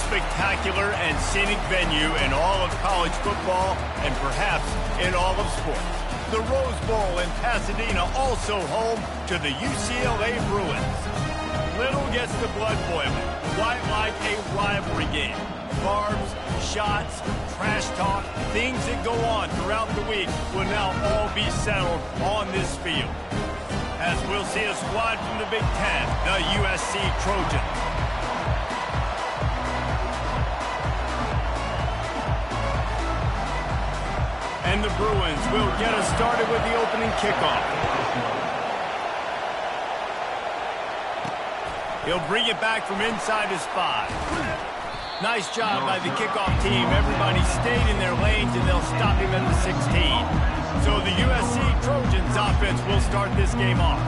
spectacular and scenic venue in all of college football and perhaps in all of sports. The Rose Bowl in Pasadena, also home to the UCLA Bruins. Little gets the blood boiling, quite like a rivalry game. Barbs, shots, trash talk, things that go on throughout the week will now all be settled on this field. As we'll see a squad from the Big Ten, the USC Trojans. And the Bruins will get us started with the opening kickoff. He'll bring it back from inside his 5. Nice job by the kickoff team. Everybody stayed in their lanes, and they'll stop him at the 16. So the USC Trojans offense will start this game off.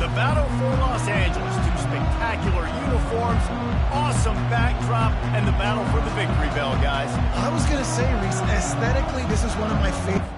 The battle for Los Angeles. 2 spectacular uniforms, awesome backdrop, and the battle for the victory bell, guys. I was going to say, Reese, aesthetically, this is one of my favorite.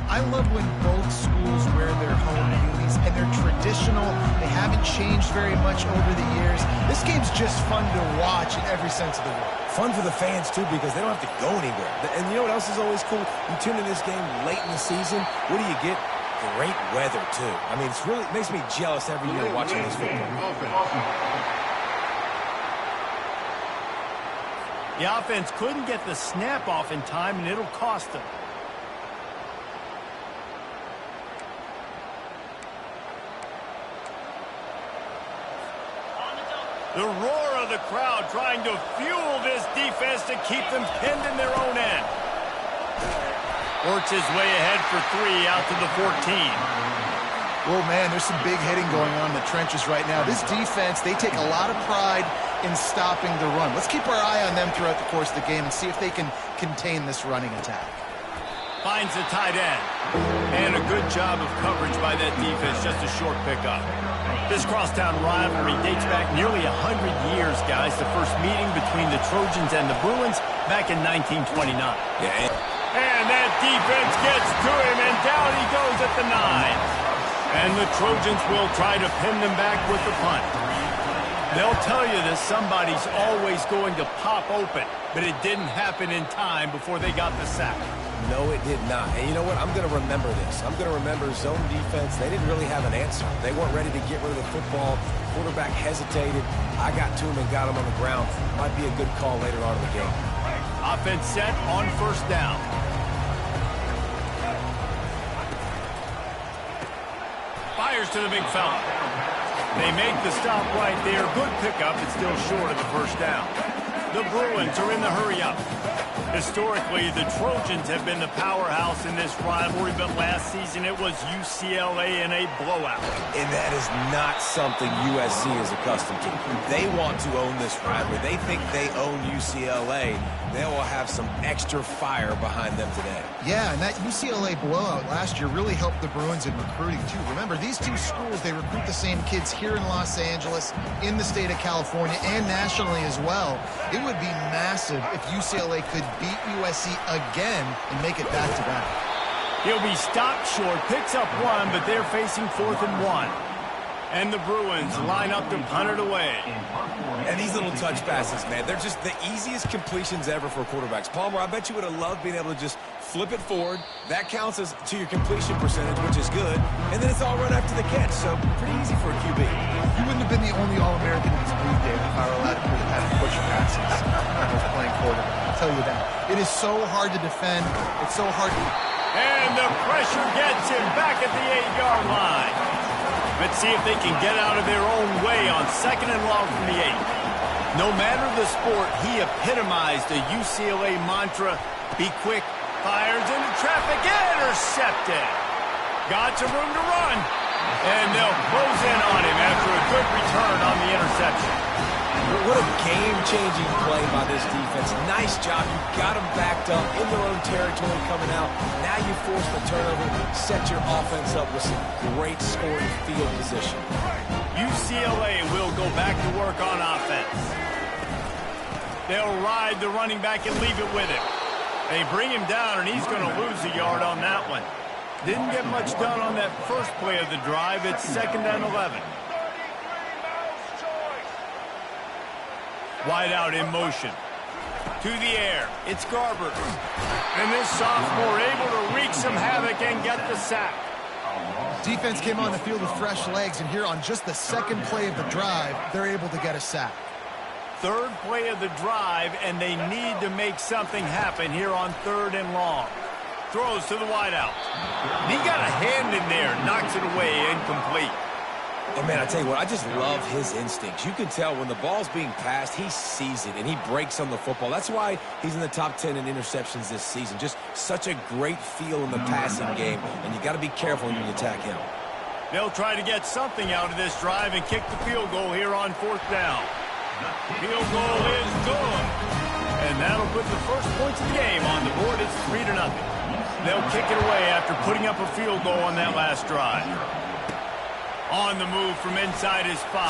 I love when both schools wear their home unis, and they're traditional. They haven't changed very much over the years. This game's just fun to watch in every sense of the word. Fun for the fans, too, because they don't have to go anywhere. And you know what else is always cool? You tune in this game late in the season. What do you get? Great weather, too. I mean, it makes me jealous every year watching this football. The offense couldn't get the snap off in time, and it'll cost them. The roar of the crowd trying to fuel this defense to keep them pinned in their own end. Works his way ahead for 3 out to the 14. Oh, man, there's some big hitting going on in the trenches right now. This defense, they take a lot of pride in stopping the run. Let's keep our eye on them throughout the course of the game and see if they can contain this running attack. Finds the tight end. And a good job of coverage by that defense, just a short pickup. This crosstown rivalry dates back nearly 100 years, guys. The first meeting between the Trojans and the Bruins back in 1929. Yeah. And that defense gets to him, and down he goes at the 9. And the Trojans will try to pin them back with the punt. They'll tell you that somebody's always going to pop open, but it didn't happen in time before they got the sack. No, it did not. And you know what? I'm going to remember this. I'm going to remember zone defense. They didn't really have an answer. They weren't ready to get rid of the football. Quarterback hesitated. I got to him and got him on the ground. Might be a good call later on in the game. Offense set on first down. Fires to the big fella. They make the stop right there. Good pickup, but still short of the first down. The Bruins are in the hurry-up. Historically, the Trojans have been the powerhouse in this rivalry, but last season it was UCLA in a blowout. And that is not something USC is accustomed to. They want to own this rivalry. They think they own UCLA. They will have some extra fire behind them today. Yeah, and that UCLA blowout last year really helped the Bruins in recruiting, too. Remember, these two schools, they recruit the same kids here in Los Angeles, in the state of California, and nationally as well. It would be massive if UCLA could beat USC again and make it back-to-back. He'll be stopped short, picks up 1, but they're facing 4th and 1. And the Bruins line up to punt it away. And these little touch passes, man, they're just the easiest completions ever for quarterbacks. Palmer, I bet you would have loved being able to just flip it forward. That counts as to your completion percentage, which is good. And then it's all run after the catch, so pretty easy for a QB. You wouldn't have been the only All-American in this league, Dave, if I were allowed to have had push passes when I was playing quarterback. I'll tell you that. It is so hard to defend. It's so hard to... And the pressure gets him back at the 8-yard line. Let's see if they can get out of their own way on 2nd and long from the 8. No matter the sport, he epitomized the UCLA mantra, be quick, fires into traffic, intercepted. Got some room to run, and they'll close in on him after a good return on the interception. What a game-changing play by this defense. Nice job. You got them backed up in their own territory coming out. Now you force the turnover, set your offense up with some great scoring field position. UCLA will go back to work on offense. They'll ride the running back and leave it with him. They bring him down, and he's going to lose a yard on that one. Didn't get much done on that first play of the drive. It's 2nd and 11. Wide out in motion. To the air. It's Garber. And this sophomore able to wreak some havoc and get the sack. Defense came on the field with fresh legs, and here on just the second play of the drive, they're able to get a sack. Third play of the drive, and they need to make something happen here on 3rd and long. Throws to the wideout. He got a hand in there, knocks it away, incomplete. And, man, I tell you what, I just love his instincts. You can tell when the ball's being passed, he sees it, and he breaks on the football. That's why he's in the top 10 in interceptions this season. Just such a great feel in the passing game, and you got to be careful when you attack him. They'll try to get something out of this drive and kick the field goal here on 4th down. Field goal is good. And that'll put the first points of the game on the board. It's 3-0. They'll kick it away after putting up a field goal on that last drive. On the move from inside his 5.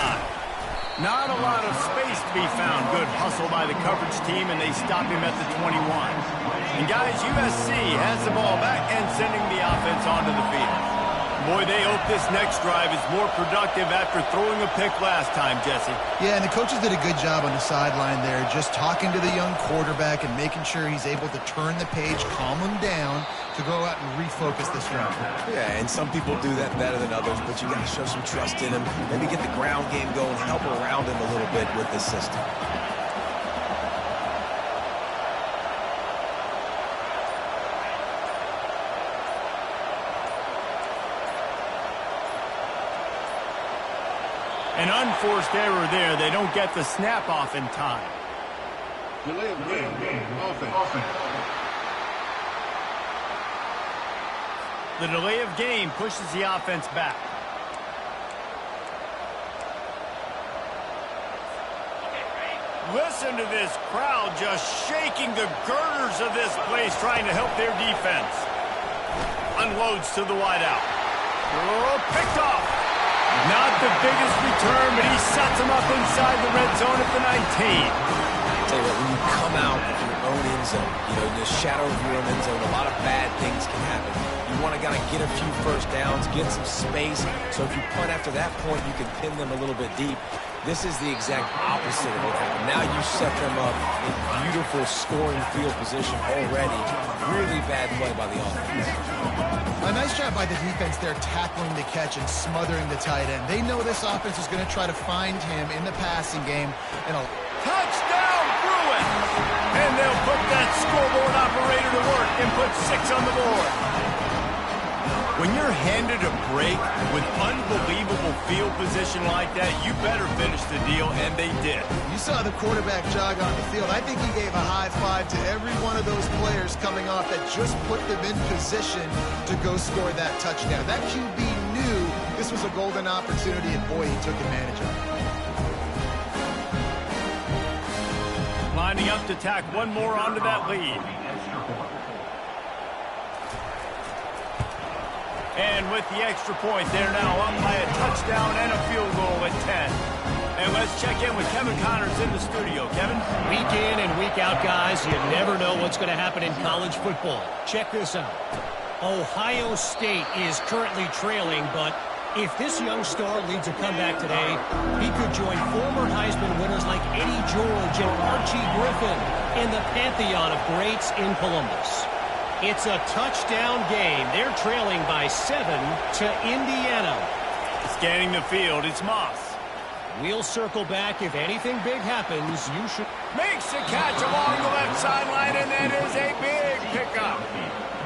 Not a lot of space to be found. Good hustle by the coverage team, and they stop him at the 21. And guys, USC has the ball back and sending the offense onto the field. Boy, they hope this next drive is more productive after throwing a pick last time, Jesse. Yeah, and the coaches did a good job on the sideline there, just talking to the young quarterback and making sure he's able to turn the page, calm him down, to go out and refocus this drive. Yeah, and some people do that better than others, but you got to show some trust in him. Maybe get the ground game going, help around him a little bit with this system. An unforced error there. They don't get the snap off in time. Delay of game. Offense. The delay of game pushes the offense back. Listen to this crowd just shaking the girders of this place, trying to help their defense. Unloads to the wideout. Oh, picked off. Not the biggest return, but he sets him up inside the red zone at the 19. I'll tell you what, when you come out of your own end zone, in the shadow of your own end zone, a lot of bad things can happen. You want to kind of get a few first downs, get some space, so if you punt after that point, you can pin them a little bit deep. This is the exact opposite of what happened. Now you set them up in beautiful scoring field position already. Really bad play by the offense. A nice job by the defense there, tackling the catch and smothering the tight end. They know this offense is going to try to find him in the passing game. And a touchdown, Bruins! And they'll put that scoreboard operator to work and put 6 on the board. When you're handed a break with unbelievable field position like that, you better finish the deal, and they did. You saw the quarterback jog on the field. I think he gave a high five to every one of those players coming off that just put them in position to go score that touchdown. That QB knew this was a golden opportunity, and boy, he took advantage of it. Lining up to tack one more onto that lead. And with the extra point, they're now up by a touchdown and a field goal at 10. And let's check in with Kevin Connors in the studio. Kevin? Week in and week out, guys, you never know what's going to happen in college football. Check this out. Ohio State is currently trailing, but if this young star leads a comeback today, he could join former Heisman winners like Eddie George and Archie Griffin in the pantheon of greats in Columbus. It's a touchdown game. They're trailing by 7 to Indiana. Scanning the field, it's Moss. We'll circle back. If anything big happens, you should... Makes the catch along the left sideline, and that is a big pickup.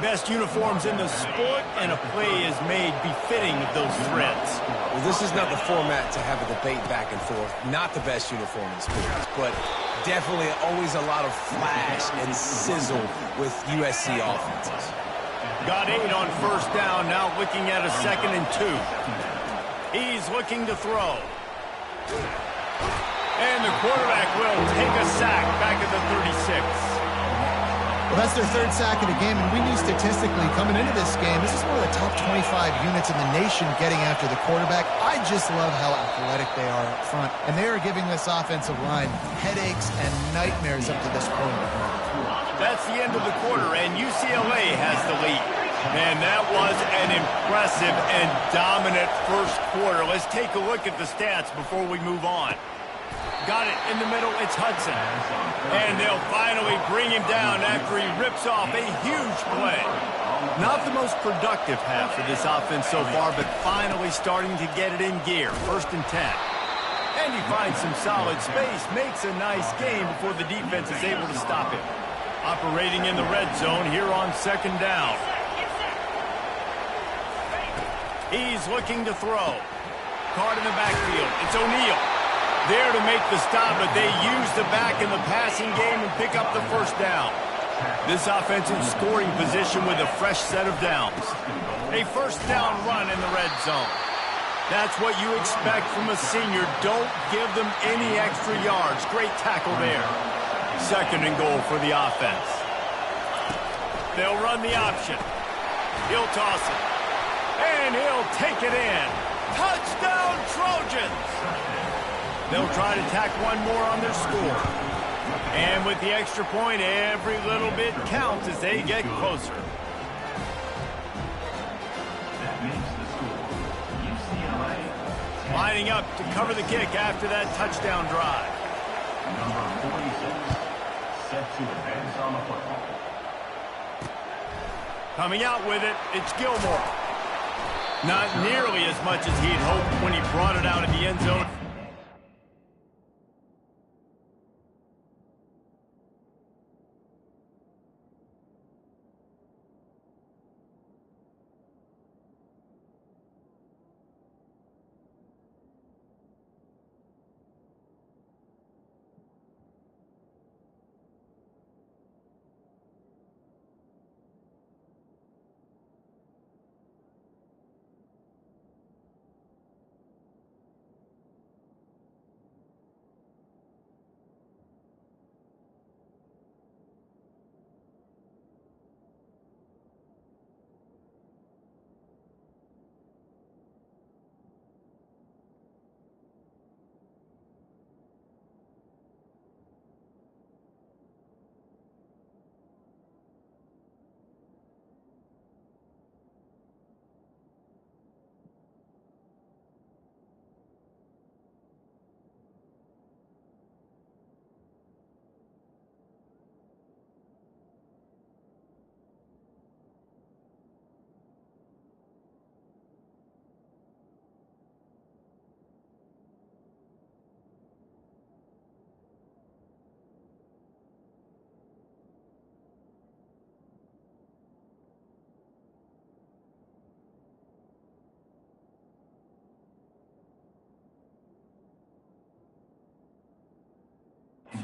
Best uniforms in the sport, and a play is made befitting of those threats. Well, this is not the format to have a debate back and forth. Not the best uniform in sports, but definitely always a lot of flash and sizzle with USC offenses. Got 8 on first down, now looking at a 2nd and 2. He's looking to throw. And the quarterback will take a sack back at the 36. Well, that's their 3rd sack of the game, and we knew statistically coming into this game, this is one of the top 25 units in the nation getting after the quarterback. I just love how athletic they are up front, and they are giving this offensive line headaches and nightmares up to this point. That's the end of the quarter, and UCLA has the lead. Man, that was an impressive and dominant first quarter. Let's take a look at the stats before we move on. Got it in the middle, it's Hudson. And they'll finally bring him down after he rips off a huge play. Not the most productive half of this offense so far, but finally starting to get it in gear. 1st and 10. And he finds some solid space, makes a nice game before the defense is able to stop him. Operating in the red zone here on 2nd down. He's looking to throw. Caught in the backfield. It's O'Neal. There to make the stop, but they use the back in the passing game and pick up the 1st down. This offense in scoring position with a fresh set of downs. A 1st down run in the red zone. That's what you expect from a senior. Don't give them any extra yards. Great tackle there. 2nd and goal for the offense. They'll run the option. He'll toss it. And he'll take it in. Touchdown, Trojans! They'll try to tack one more on their score. And with the extra point, every little bit counts as they get closer. Lining up to cover the kick after that touchdown drive. Number 46, set to advance on the football. Coming out with it, it's Gilmore. Not nearly as much as he'd hoped when he brought it out in the end zone.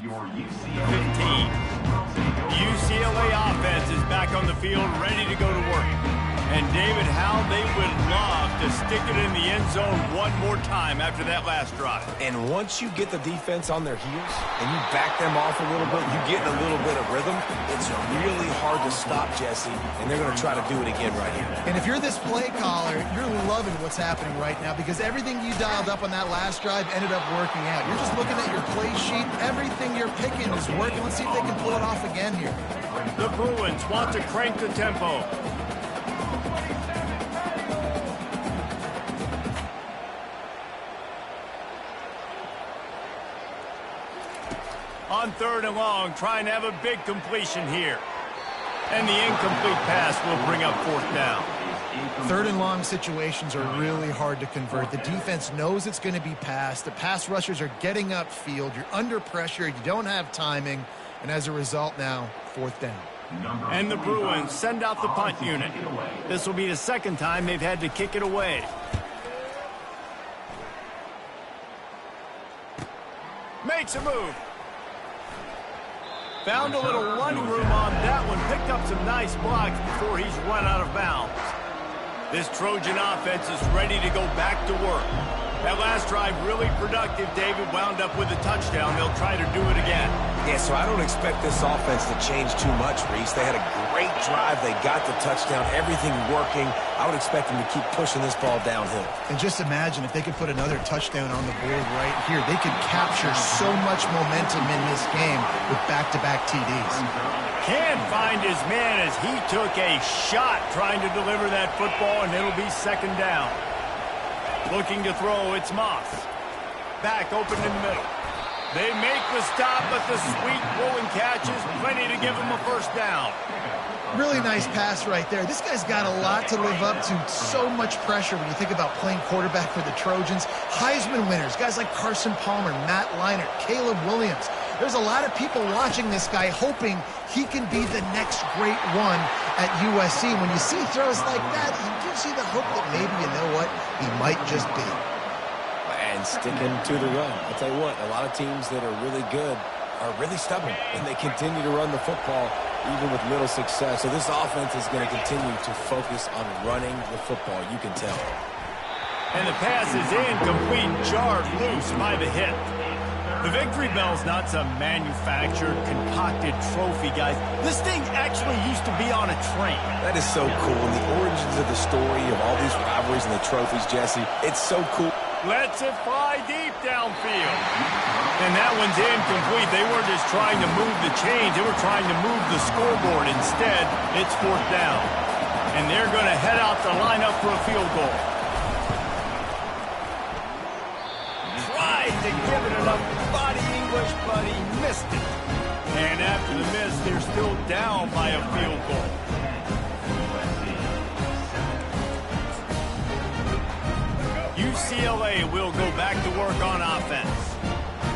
Your 15. UCLA offense is back on the field, ready to go to work. And David, how they would love to stick it in the end zone one more time after that last drive. And once you get the defense on their heels and you back them off a little bit, you get in a little bit of rhythm, it's really hard to stop, Jesse, and they're going to try to do it again right here. And if you're this play caller, you're loving what's happening right now because everything you dialed up on that last drive ended up working out. You're just looking at your play sheet. Everything you're picking is working. Let's see if they can pull it off again here. The Bruins want to crank the tempo. On 3rd and long, trying to have a big completion here. And the incomplete pass will bring up 4th down. 3rd and long situations are really hard to convert. The defense knows it's going to be passed. The pass rushers are getting upfield. You're under pressure. You don't have timing. And as a result now, 4th down. And the Bruins send out the punt unit. This will be the 2nd time they've had to kick it away. Makes a move. Found a little running room on that one. Picked up some nice blocks before he's run out of bounds. This Trojan offense is ready to go back to work. That last drive really productive. David wound up with a touchdown. They'll try to do it again. Yeah, so I don't expect this offense to change too much, Reese. They had a great drive. They got the touchdown. Everything working. I would expect them to keep pushing this ball downhill. And just imagine if they could put another touchdown on the board right here. They could capture so much momentum in this game with back-to-back TDs. Can't find his man as he took a shot trying to deliver that football, and it'll be 2nd down. Looking to throw, it's Moss. Back open in the middle. They make the stop, but the sweet rolling catch is plenty to give them a 1st down. Really nice pass right there. This guy's got a lot to live up to. So much pressure when you think about playing quarterback for the Trojans. Heisman winners, guys like Carson Palmer, Matt Leinart, Caleb Williams. There's a lot of people watching this guy hoping he can be the next great one at USC. When you see throws like that, it gives you the hope that maybe, you know what, he might just be. And sticking to the run. I'll tell you what, a lot of teams that are really good are really stubborn, and they continue to run the football even with little success. So this offense is going to continue to focus on running the football, you can tell. And the pass is incomplete, jarred loose by the hit. The victory bell's not some manufactured, concocted trophy, guys. This thing actually used to be on a train. That is so cool, and the origins of the story of all these rivalries and the trophies, Jesse, it's so cool. Lets it fly deep downfield. And that one's incomplete. They weren't just trying to move the chains. They were trying to move the scoreboard. Instead, it's 4th down. And they're going to head out the lineup for a field goal. Tried to give it enough body English, but he missed it. And after the miss, they're still down by a field goal. UCLA will go back to work on offense.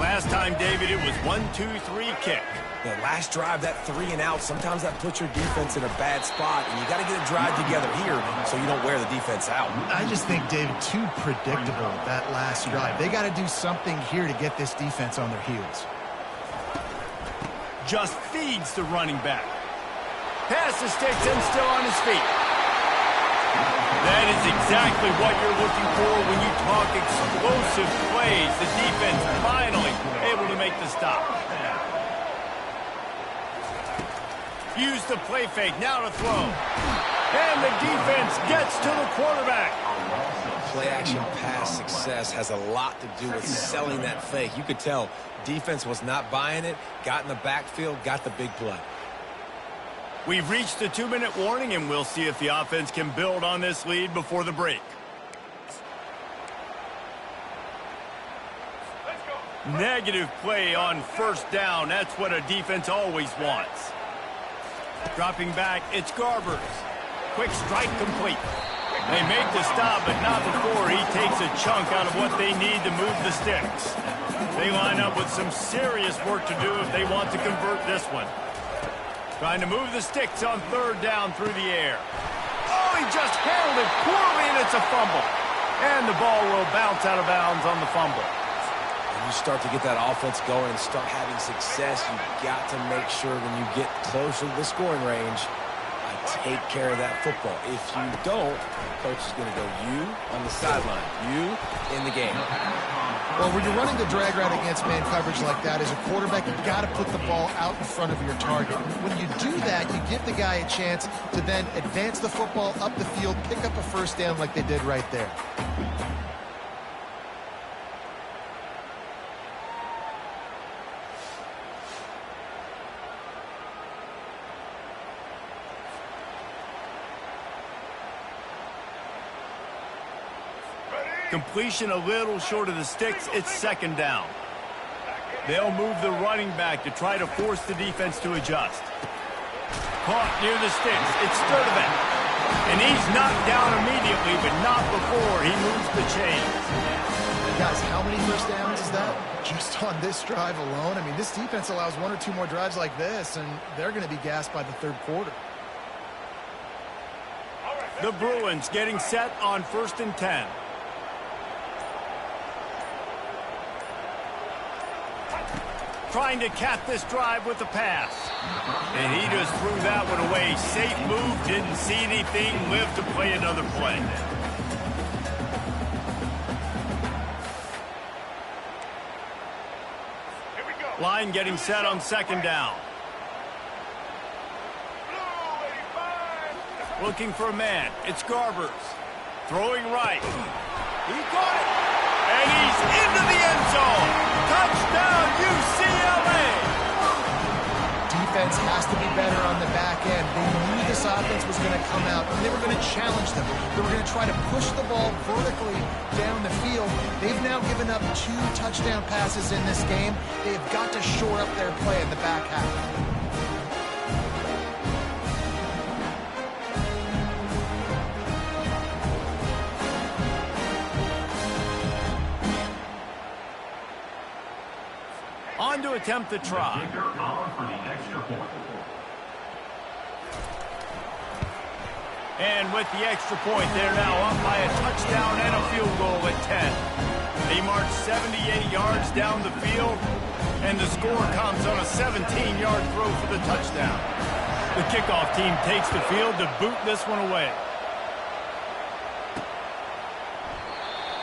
Last time, David, it was 1-2-3 kick. The last drive, that 3 and out, sometimes that puts your defense in a bad spot, and you got to get a drive together here so you don't wear the defense out. I just think, David, too predictable that last drive. They got to do something here to get this defense on their heels. Just feeds the running back. Pass the sticks and still on his feet. That is exactly what you're looking for when you talk explosive plays. The defense finally able to make the stop. Use the play fake, now to throw. And the defense gets to the quarterback. Play action pass success has a lot to do with selling that fake. You could tell defense was not buying it, got in the backfield, got the big play. We've reached the 2-minute warning, and we'll see if the offense can build on this lead before the break. Negative play on 1st down. That's what a defense always wants. Dropping back, it's Garbers. Quick strike complete. They make the stop, but not before he takes a chunk out of what they need to move the sticks. They line up with some serious work to do if they want to convert this one. Trying to move the sticks on 3rd down through the air. Oh, he just handled it poorly, and it's a fumble. And the ball will bounce out of bounds on the fumble. When you start to get that offense going and start having success, you've got to make sure when you get closer to the scoring range, take care of that football. If you don't, coach is going to go you on the sideline, you in the game. Well, when you're running the drag route against man coverage like that, as a quarterback, you've got to put the ball out in front of your target. When you do that, you give the guy a chance to then advance the football up the field, pick up a 1st down like they did right there. Completion a little short of the sticks. It's 2nd down. They'll move the running back to try to force the defense to adjust. Caught near the sticks. It's Sturdivant. And he's knocked down immediately, but not before he moves the chains. Guys, how many first downs is that? Just on this drive alone? I mean, this defense allows 1 or 2 more drives like this, and they're going to be gassed by the third quarter. The Bruins getting set on 1st and 10. Trying to cap this drive with the pass. And he just threw that one away. Safe move, didn't see anything, lived to play another play. Here we go. Line getting set on 2nd down. Looking for a man. It's Garbers. Throwing right. He caught it. And he's into the end zone. Touchdown, UCLA. Defense has to be better on the back end. They knew this offense was going to come out, and they were going to challenge them. They were going to try to push the ball vertically down the field. They've now given up 2 touchdown passes in this game. They've got to shore up their play in the back half. On to attempt the try. And with the extra point, they're now up by a touchdown and a field goal at 10. They march 78 yards down the field, and the score comes on a 17-yard throw for the touchdown. The kickoff team takes the field to boot this one away.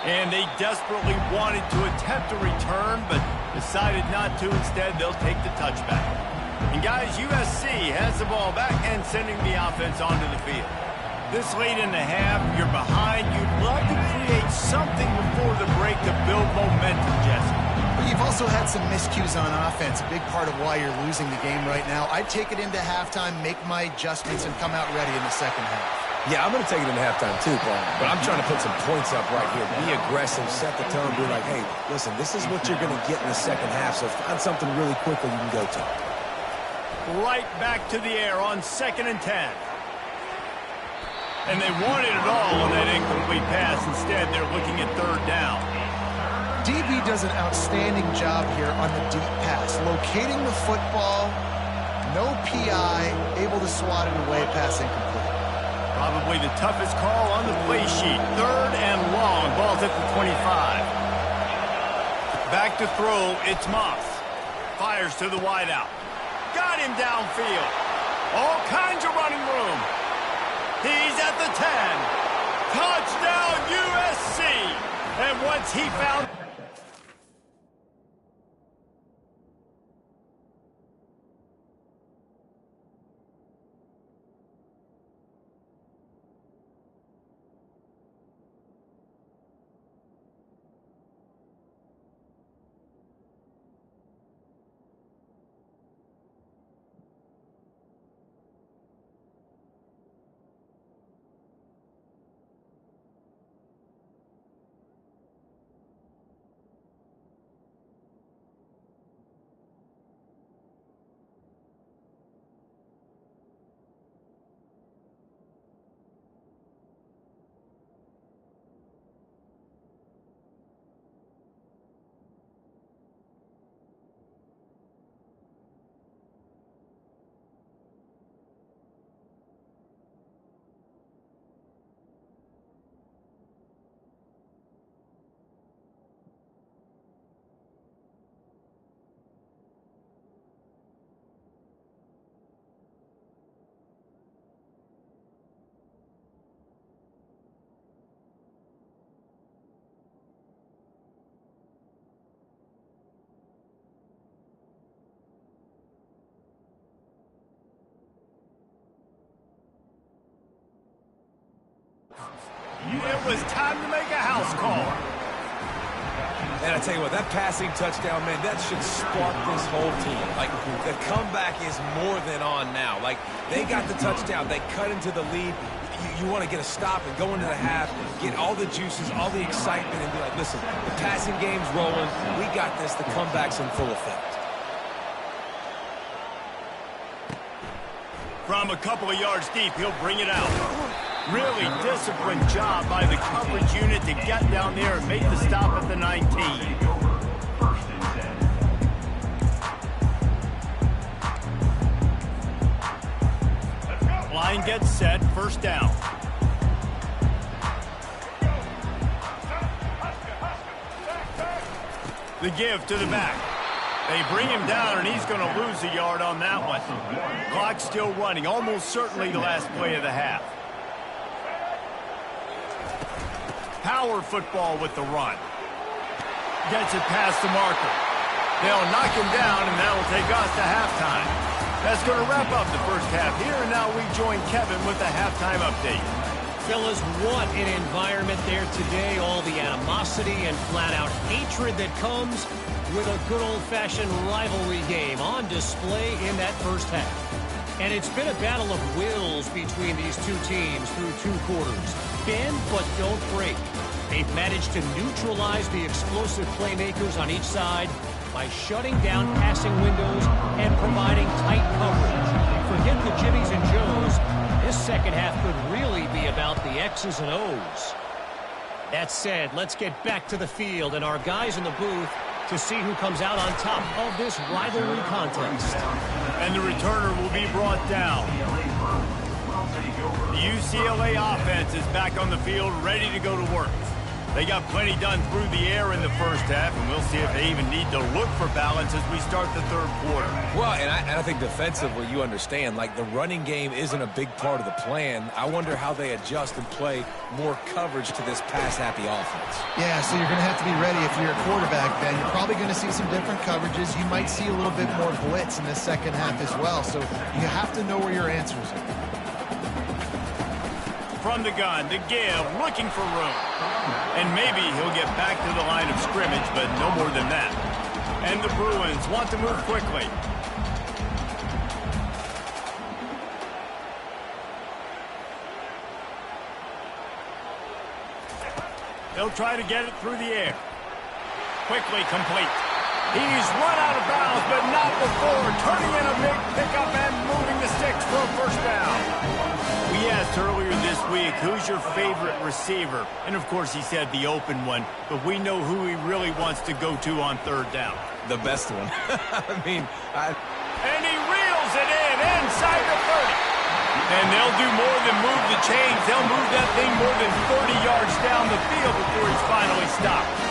And they desperately wanted to attempt a return, but decided not to. Instead, they'll take the touchback. And guys, USC has the ball back and sending the offense onto the field. This late in the half, you're behind. You'd love to create something before the break to build momentum, Jesse. You've also had some miscues on offense, a big part of why you're losing the game right now. I'd take it into halftime, make my adjustments, and come out ready in the second half. Yeah, I'm going to take it into halftime too, Paul. But I'm trying to put some points up right here. Be aggressive, set the tone, be like, hey, listen, this is what you're going to get in the second half, so find something really quickly you can go to. Right back to the air on 2nd and 10. And they wanted it all on that incomplete pass. Instead, they're looking at 3rd down. DB does an outstanding job here on the deep pass. Locating the football, no PI, able to swat it away, pass incomplete. Probably the toughest call on the play sheet. 3rd and long. Ball's at the 25. Back to throw. It's Moss. Fires to the wideout. Got him downfield. All kinds of running room. He's at the 10. Touchdown, USC. And once he found... It was time to make a house call. And I tell you what, that passing touchdown, man, that should spark this whole team. Like, the comeback is more than on now. Like, they got the touchdown. They cut into the lead. You want to get a stop and go into the half, get all the juices, all the excitement, and be like, listen, the passing game's rolling. We got this. The comeback's in full effect. From a couple of yards deep, he'll bring it out. Really disciplined job by the coverage unit to get down there and make the stop at the 19. Line gets set, first down. The give to the back. They bring him down, and he's going to lose a yard on that one. Clock still running, almost certainly the last play of the half. Power football with the run. Gets it past the marker. They'll knock him down, and that'll take us to halftime. That's going to wrap up the first half here, and now we join Kevin with the halftime update. Fellas, what an environment there today. All the animosity and flat-out hatred that comes with a good old-fashioned rivalry game on display in that first half. And it's been a battle of wills between these two teams through 2 quarters. Bend, but don't break. They've managed to neutralize the explosive playmakers on each side by shutting down passing windows and providing tight coverage. Forget the Jimmies and Joes. This second half could really be about the X's and O's. That said, let's get back to the field and our guys in the booth to see who comes out on top of this rivalry contest. And the returner will be brought down. The UCLA offense is back on the field, ready to go to work. They got plenty done through the air in the first half, and we'll see if they even need to look for balance as we start the third quarter. Well, and I think defensively, you understand, like the running game isn't a big part of the plan. I wonder how they adjust and play more coverage to this pass-happy offense. Yeah, so you're going to have to be ready if you're a quarterback, Ben. You're probably going to see some different coverages. You might see a little bit more blitz in the second half as well, so you have to know where your answers are. From the gun, the give, looking for room. And maybe he'll get back to the line of scrimmage, but no more than that. And the Bruins want to move quickly. They'll try to get it through the air. Quickly complete. He's run out of bounds, but not before turning in a big pickup and moving the sticks for a first down. We asked earlier this week, who's your favorite receiver? And, of course, he said the open one, but we know who he really wants to go to on third down. The best one. And he reels it in inside the 30. And they'll do more than move the chains. They'll move that thing more than 40 yards down the field before he's finally stopped.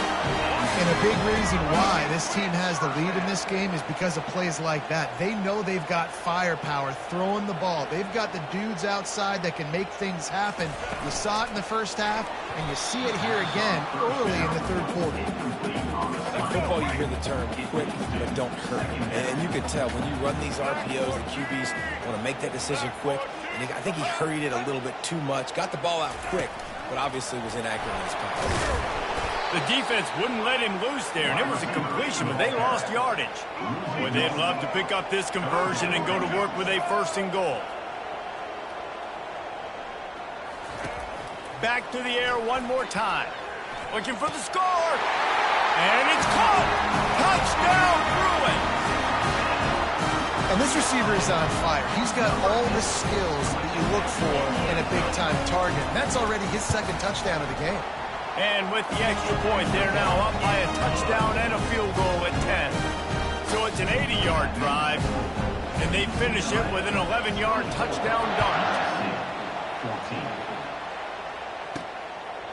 And a big reason why this team has the lead in this game is because of plays like that. They know they've got firepower throwing the ball. They've got the dudes outside that can make things happen. You saw it in the first half, and you see it here again early in the third quarter. In football, you hear the term quick but don't hurt. And you can tell when you run these RPOs, the QBs want to make that decision quick. And I think he hurried it a little bit too much, got the ball out quick, but obviously was inaccurate in his pass. The defense wouldn't let him loose there, and it was a completion, but they lost yardage. Boy, they'd love to pick up this conversion and go to work with a first and goal. Back to the air one more time. Looking for the score. And it's caught. Touchdown, Bruins. And this receiver is on fire. He's got all the skills that you look for in a big-time target. That's already his second touchdown of the game. And with the extra point, they're now up by a touchdown and a field goal at 10. So it's an 80-yard drive, and they finish it with an 11-yard touchdown dart.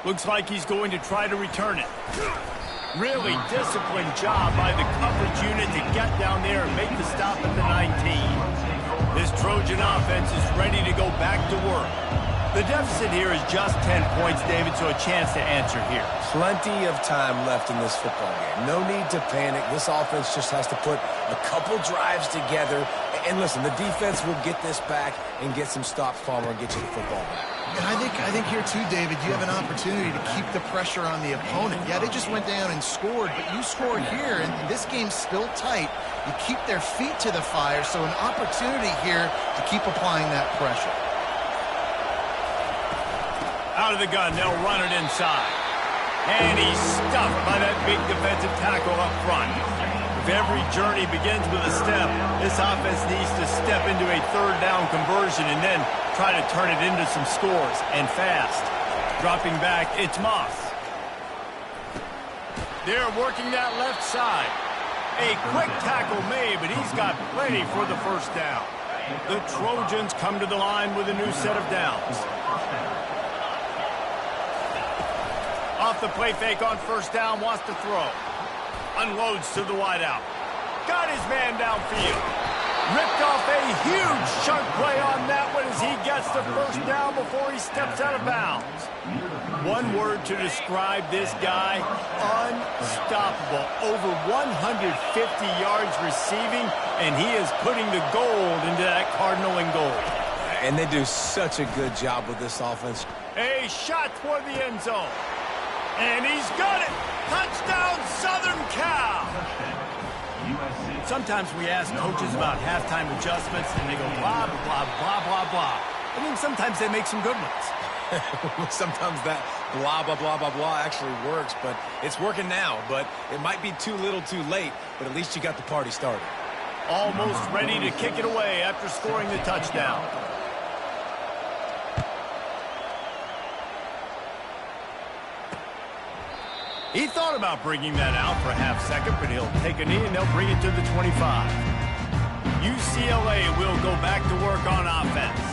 Looks like he's going to try to return it. Really disciplined job by the coverage unit to get down there and make the stop at the 19. This Trojan offense is ready to go back to work. The deficit here is just 10 points, David, so a chance to answer here. Plenty of time left in this football game. No need to panic. This offense just has to put a couple drives together. And listen, the defense will get this back and get some stops, Palmer, and get you the football back. And I think here too, David, you have an opportunity to keep the pressure on the opponent. Yeah, they just went down and scored, but you score here, and this game's still tight. You keep their feet to the fire, so an opportunity here to keep applying that pressure. Out of the gun, they'll run it inside. And he's stuffed by that big defensive tackle up front. If every journey begins with a step, this offense needs to step into a third down conversion and then try to turn it into some scores, and fast. Dropping back, it's Moss. They're working that left side. A quick tackle made, but he's got plenty for the first down. The Trojans come to the line with a new set of downs. Off the play fake on first down, wants to throw. Unloads to the wideout. Got his man downfield. Ripped off a huge chunk play on that one as he gets the first down before he steps out of bounds. One word to describe this guy: unstoppable. Over 150 yards receiving, and he is putting the gold into that Cardinal and gold. And they do such a good job with this offense. A shot toward the end zone. And he's got it. Touchdown, Southern Cal. USC. Sometimes we ask coaches about halftime adjustments, and they go blah, blah, blah, blah, blah. And then sometimes they make some good ones. Sometimes that blah, blah, blah, blah, blah actually works, but it's working now. But it might be too little too late, but at least you got the party started. Almost ready to kick it away after scoring the touchdown. He thought about bringing that out for a half second, but he'll take a knee and they'll bring it to the 25. UCLA will go back to work on offense.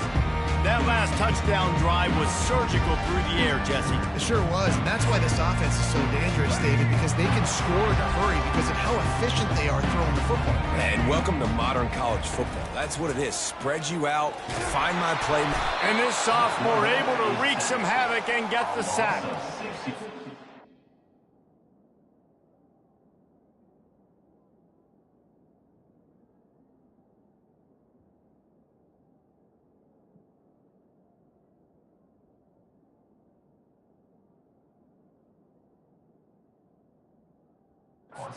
That last touchdown drive was surgical through the air, Jesse. It sure was, and that's why this offense is so dangerous, David, because they can score in a hurry because of how efficient they are throwing the football. And welcome to modern college football. That's what it is. Spread you out, find my play. And this sophomore able to wreak some havoc and get the sack.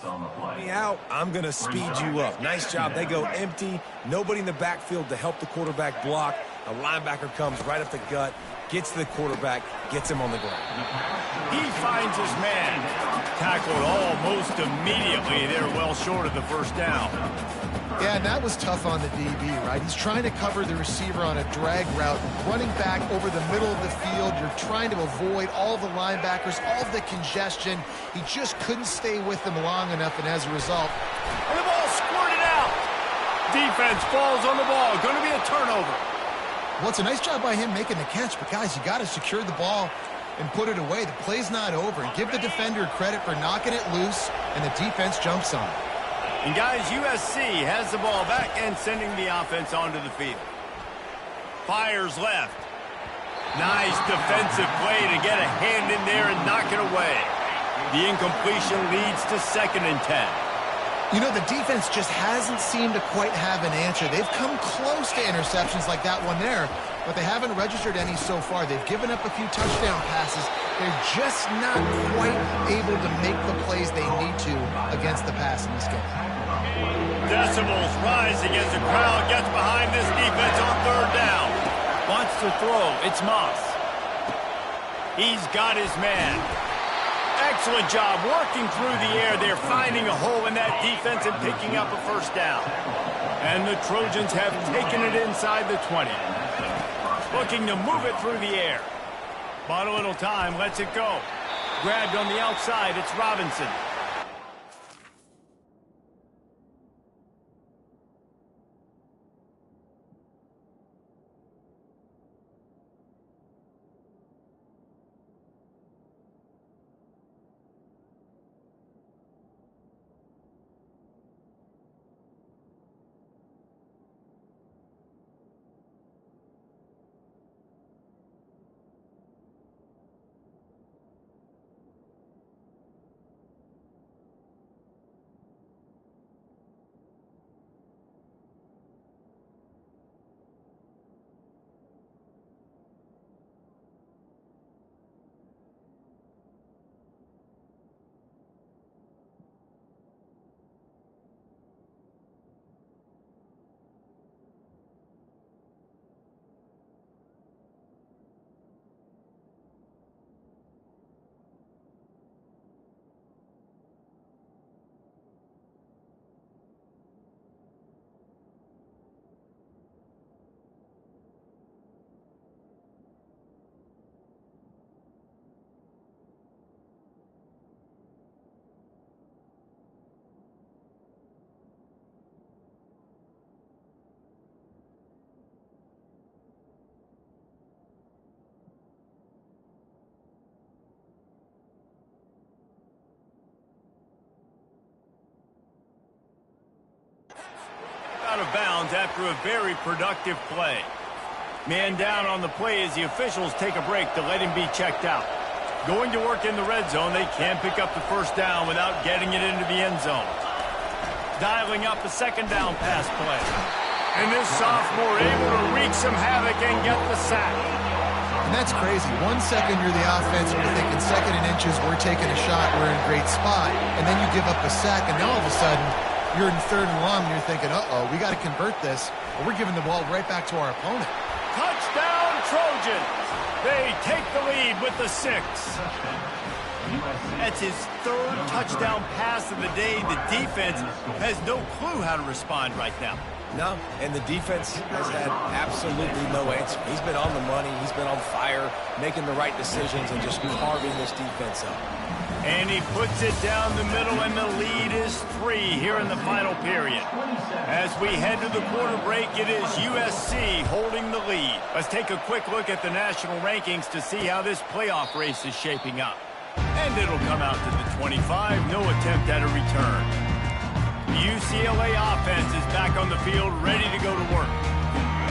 On the play. Me out, I'm going to speed you up. Nice job. They go empty. Nobody in the backfield to help the quarterback block. A linebacker comes right up the gut, gets to the quarterback, gets him on the ground. He finds his man. Tackled almost immediately. They're well short of the first down. Yeah, and that was tough on the DB, right? He's trying to cover the receiver on a drag route, running back over the middle of the field. You're trying to avoid all the linebackers, all the congestion. He just couldn't stay with them long enough, and as a result... And the ball squirted out. Defense falls on the ball. Going to be a turnover. Well, it's a nice job by him making the catch, but guys, you got to secure the ball and put it away. The play's not over. And give the defender credit for knocking it loose, and the defense jumps on it. And guys, USC has the ball back and sending the offense onto the field. Fires left. Nice defensive play to get a hand in there and knock it away. The incompletion leads to 2nd and 10. You know, the defense just hasn't seemed to quite have an answer. They've come close to interceptions like that one there, but they haven't registered any so far. They've given up a few touchdown passes. They're just not quite able to make the plays they need to against the pass in this game. Decibels rising as the crowd gets behind this defense on 3rd down. Wants to throw. It's Moss. He's got his man. Excellent job working through the air. They're finding a hole in that defense and picking up a first down. And the Trojans have taken it inside the 20. Looking to move it through the air. Bought a little time, lets it go. Grabbed on the outside, it's Robinson. downs after a very productive play. Man down on the play as the officials take a break to let him be checked out. Going to work in the red zone, they can pick up the first down without getting it into the end zone. Dialing up a second down pass play. And this sophomore able to wreak some havoc and get the sack. And that's crazy. 1 second you're the offense, and you're thinking second and inches, we're taking a shot, we're in a great spot. And then you give up a sack, and now all of a sudden, you're in third and long, and you're thinking, uh-oh, we got to convert this, or we're giving the ball right back to our opponent. Touchdown, Trojans! They take the lead with the 6. That's his third touchdown pass of the day. The defense has no clue how to respond right now. No, and the defense has had absolutely no answer. He's been on the money. He's been on fire, making the right decisions and just carving this defense up. And he puts it down the middle, and the lead is 3 here in the final period. As we head to the quarter break, it is USC holding the lead. Let's take a quick look at the national rankings to see how this playoff race is shaping up. And it'll come out to the 25, no attempt at a return. The UCLA offense is back on the field, ready to go to work.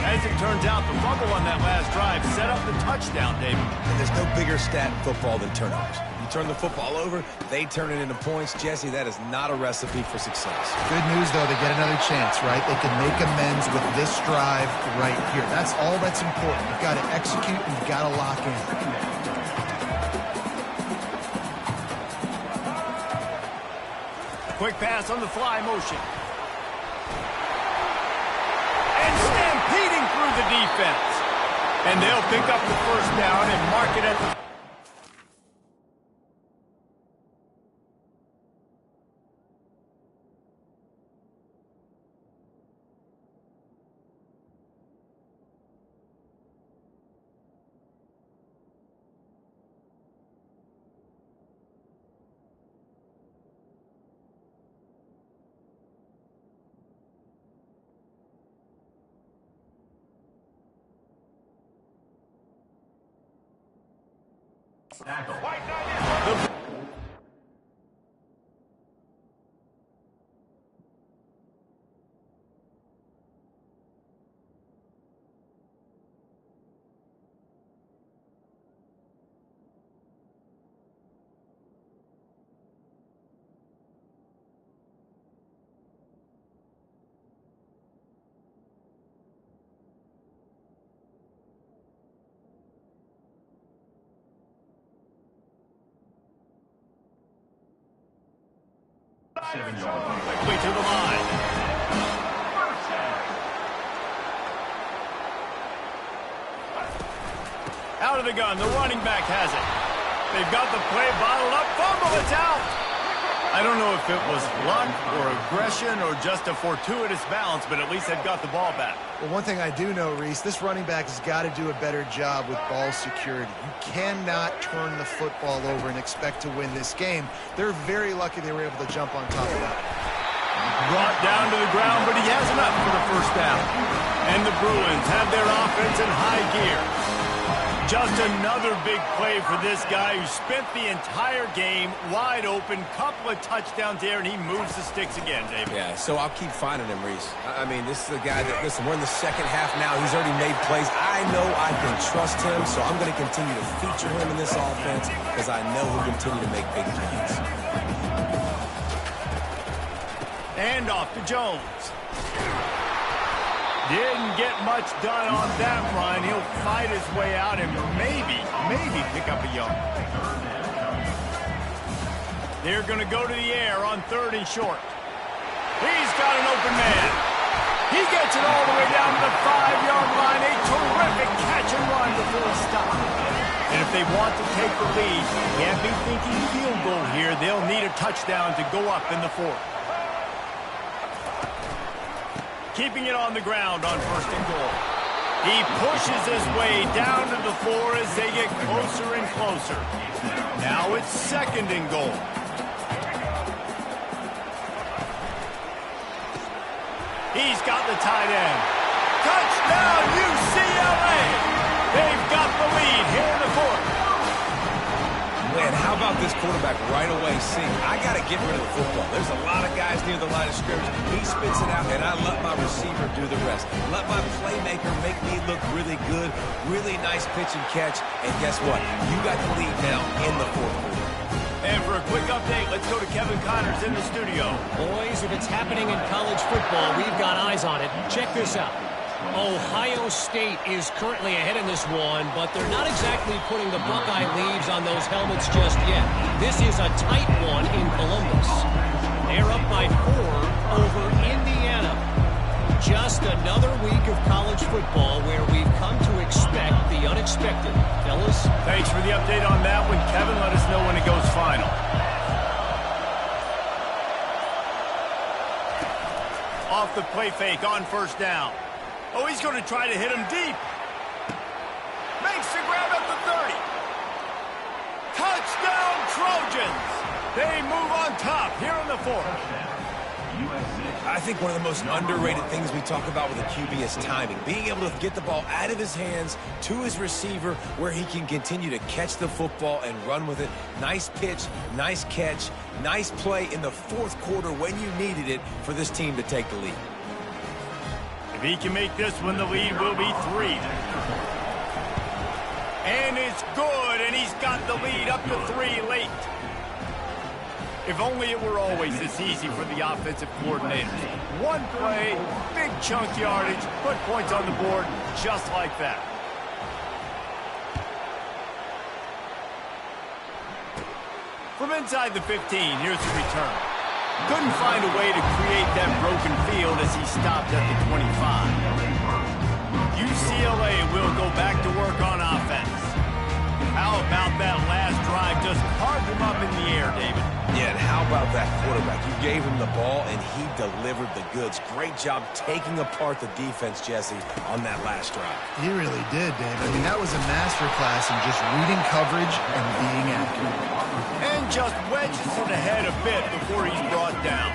As it turns out, the fumble on that last drive set up the touchdown, David. And there's no bigger stat in football than turnovers. You turn the football over, they turn it into points. Jesse, that is not a recipe for success. Good news, though, they get another chance, right? They can make amends with this drive right here. That's all that's important. You've got to execute, and you've got to lock in. Quick pass on the fly motion. And stampeding through the defense. And they'll pick up the first down and mark it at the... Quickly to the line. Out of the gun, the running back has it. They've got the play bottled up, fumble, it's out. I don't know if it was luck or aggression or just a fortuitous bounce, but at least they've got the ball back. Well, one thing I do know, Reese, this running back has got to do a better job with ball security. You cannot turn the football over and expect to win this game. They're very lucky they were able to jump on top of that. Brought down to the ground, but he has enough for the first down. And the Bruins have their offense in high gear. Just another big play for this guy who spent the entire game wide open, couple of touchdowns there, and he moves the sticks again, David. Yeah, so I'll keep finding him, Reese. I mean, this is a guy that, listen, we're in the second half now. He's already made plays. I know I can trust him, so I'm going to continue to feature him in this offense because I know he'll continue to make big plays. And off to Jones. Didn't get much done on that run. He'll fight his way out and maybe pick up a yard. They're going to go to the air on 3rd and short. He's got an open man. He gets it all the way down to the 5-yard line. A terrific catch and run before a stop. And if they want to take the lead, can't be thinking field goal here. They'll need a touchdown to go up in the 4th. Keeping it on the ground on 1st and goal. He pushes his way down to the 4 as they get closer and closer. Now it's 2nd and goal. He's got the tight end. Touchdown, UCLA! They've got the lead here in the 4th. And how about this quarterback right away seeing, I got to get rid of the football. There's a lot of guys near the line of scrimmage. He spits it out, and I let my receiver do the rest. Let my playmaker make me look really good. Really nice pitch and catch. And guess what? You got the lead now in the fourth quarter. And for a quick update, let's go to Kevin Connors in the studio. Boys, if it's happening in college football, we've got eyes on it. Check this out. Ohio State is currently ahead in this one, but they're not exactly putting the Buckeye leaves on those helmets just yet. This is a tight one in Columbus. They're up by 4 over Indiana. Just another week of college football where we've come to expect the unexpected. Fellas? Thanks for the update on that one, Kevin. Let us know when it goes final. Off the play fake on first down. Oh, he's going to try to hit him deep. Makes the grab at the 30. Touchdown, Trojans. They move on top here in the fourth. I think one of the most underrated things we talk about with a QB is timing. Being able to get the ball out of his hands to his receiver where he can continue to catch the football and run with it. Nice pitch, nice catch, nice play in the fourth quarter when you needed it for this team to take the lead. If he can make this one, the lead will be 3. And it's good, and he's got the lead up to 3 late. If only it were always this easy for the offensive coordinators. One play, big chunk yardage, put points on the board just like that. From inside the 15, here's the return. Couldn't find a way to create that broken field as he stopped at the 25. UCLA will go back to work on offense. How about that last drive? Just carved him up in the air, David. Yeah, and how about that quarterback? You gave him the ball, and he delivered the goods. Great job taking apart the defense, Jesse, on that last drive. He really did, Dave. I mean, that was a masterclass in just reading coverage and being accurate. And just wedges it ahead a bit before he's brought down.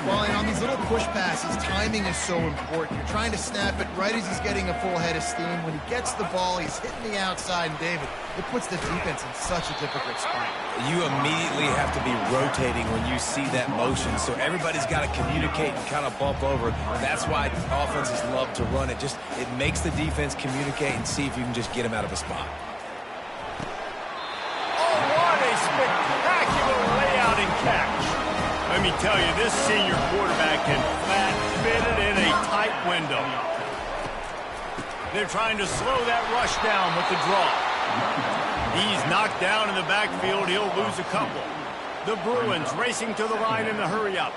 Well, and on these little push passes, timing is so important. You're trying to snap it right as he's getting a full head of steam. When he gets the ball, he's hitting the outside, and David, it puts the defense in such a difficult spot. You immediately have to be rotating when you see that motion, so everybody's got to communicate and kind of bump over. That's why offenses love to run it. It makes the defense communicate and see if you can just get him out of a spot. Oh, what a spectacular layout and catch. Let me tell you, this senior quarterback can flat fit it in a tight window. They're trying to slow that rush down with the draw. He's knocked down in the backfield. He'll lose a couple. The Bruins racing to the line in the hurry-up.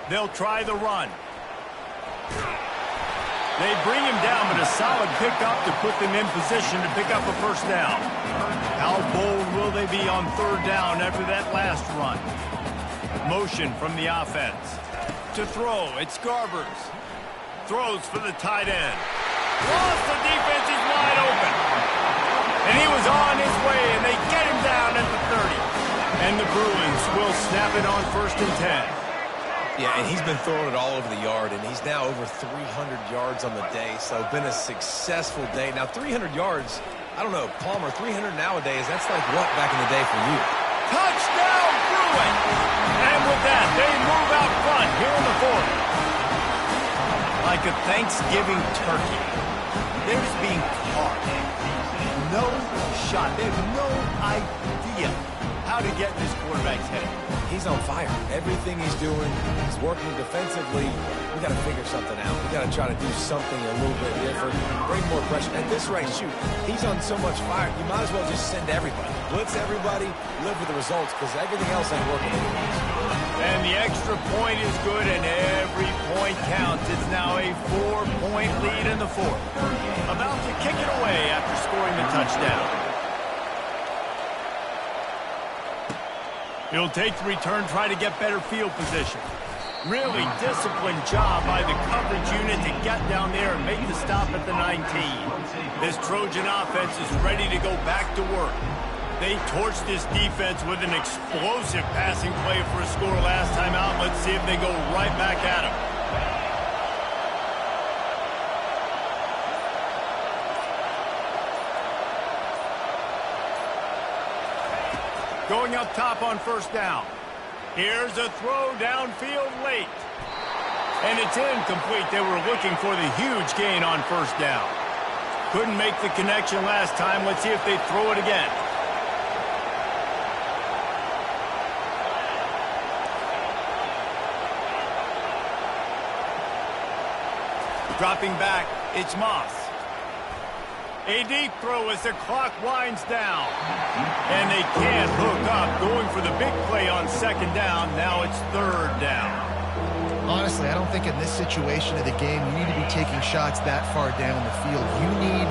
They'll try the run. They bring him down, but a solid pickup to put them in position to pick up a first down. How bold will they be on third down after that last run? Motion from the offense. To throw, it's Garbers. Throws for the tight end. Lost the defense, he's wide open. And he was on his way, and they get him down at the 30. And the Bruins will snap it on 1st and 10. Yeah, and he's been throwing it all over the yard, and he's now over 300 yards on the day, so been a successful day. Now, 300 yards, I don't know, Palmer, 300 nowadays, that's like what back in the day for you? Touchdown, Bruins! And with that, they move out front here in the fourth. Like a Thanksgiving turkey, they're just being caught. No shot. They have no idea how to get in this quarterback's head. He's on fire. Everything he's doing, he's working defensively. We got to figure something out. We got to try to do something a little bit different, bring more pressure. At this rate, shoot, he's on so much fire, you might as well just send everybody. Blitz everybody, live with the results, because everything else ain't working anyways. And the extra point is good, and every point counts. It's now a 4-point lead in the fourth. About to kick it away after scoring the touchdown. He'll take the return, try to get better field position. Really disciplined job by the coverage unit to get down there and make the stop at the 19. This Trojan offense is ready to go back to work. They torched this defense with an explosive passing play for a score last time out. Let's see if they go right back at him. Going up top on first down. Here's a throw downfield late. And it's incomplete. They were looking for the huge gain on first down. Couldn't make the connection last time. Let's see if they throw it again. Dropping back, it's Moss. A deep throw as the clock winds down. And they can't hook up. Going for the big play on second down. Now it's third down. Honestly, I don't think in this situation of the game you need to be taking shots that far down the field. You need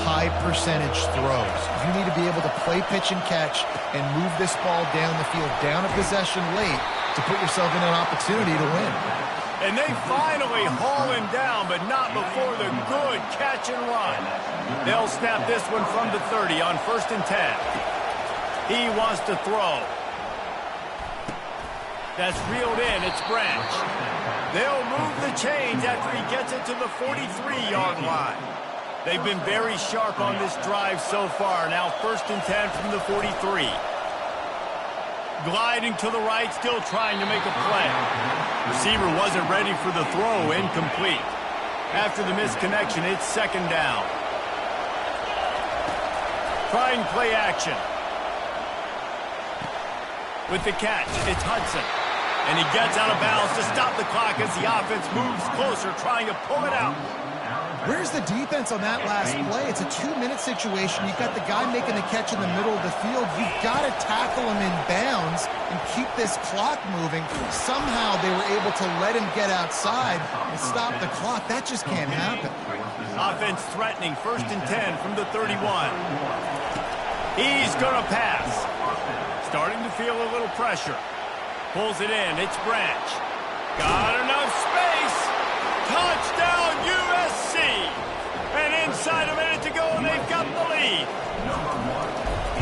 high percentage throws. You need to be able to play pitch and catch and move this ball down the field, down a possession late to put yourself in an opportunity to win. And they finally haul him down, but not before the good catch and run. They'll snap this one from the 30 on 1st and 10. He wants to throw. That's reeled in. It's Branch. They'll move the chains after he gets it to the 43-yard line. They've been very sharp on this drive so far. Now 1st and 10 from the 43. Gliding to the right, still trying to make a play. Receiver wasn't ready for the throw, incomplete. After the misconnection, it's second down. Trying play action. With the catch, it's Hudson. And he gets out of bounds to stop the clock as the offense moves closer, trying to pull it out. Where's the defense on that last play? It's a 2-minute situation. You've got the guy making the catch in the middle of the field. You've got to tackle him in bounds and keep this clock moving. Somehow they were able to let him get outside and stop the clock. That just can't happen. Offense threatening, 1st and 10 from the 31. He's going to pass. Starting to feel a little pressure. Pulls it in. It's Branch. Got enough space. Touchdown, USC. And inside a minute to go, and they've got the lead.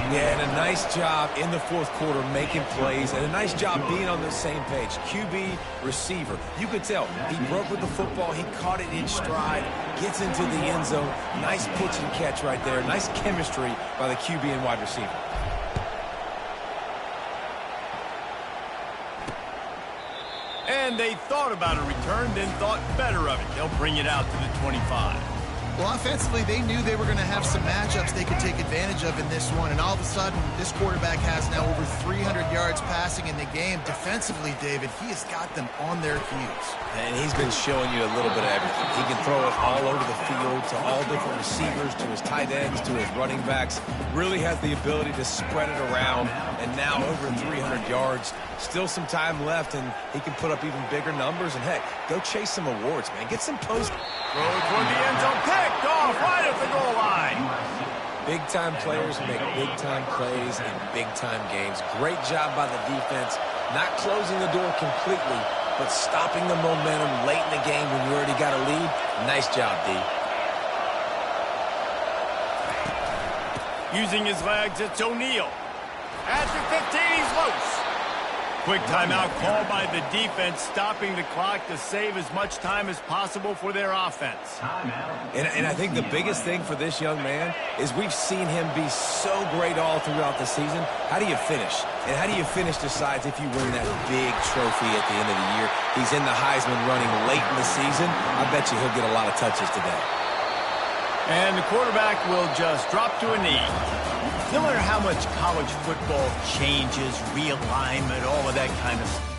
Yeah, and a nice job in the fourth quarter making plays, and a nice job being on the same page. QB, receiver. You could tell he broke with the football. He caught it in stride, gets into the end zone. Nice pitch and catch right there. Nice chemistry by the QB and wide receiver. And they thought about a return, then thought better of it. They'll bring it out to the 25. Well, offensively, they knew they were going to have some matchups they could take advantage of in this one. And all of a sudden, this quarterback has now over 300 yards passing in the game. Defensively, David, he has got them on their heels. And he's been showing you a little bit of everything. He can throw it all over the field to all different receivers, to his tight ends, to his running backs. Really has the ability to spread it around. And now over 300 yards. Still some time left, and he can put up even bigger numbers. And, heck, go chase some awards, man. Get some post. Throw toward the end zone. Picked off right at the goal line. Big-time players make big-time plays in big-time games. Great job by the defense. Not closing the door completely, but stopping the momentum late in the game when you already got a lead. Nice job, D. Using his legs, it's O'Neal. At the 15, he's loose. Quick timeout call by the defense, stopping the clock to save as much time as possible for their offense. And I think the biggest thing for this young man is we've seen him be so great all throughout the season. How do you finish? And how do you finish decides if you win that big trophy at the end of the year. He's in the Heisman running late in the season. I bet you he'll get a lot of touches today. And the quarterback will just drop to a knee. No matter how much college football changes, realignment, all of that kind of stuff.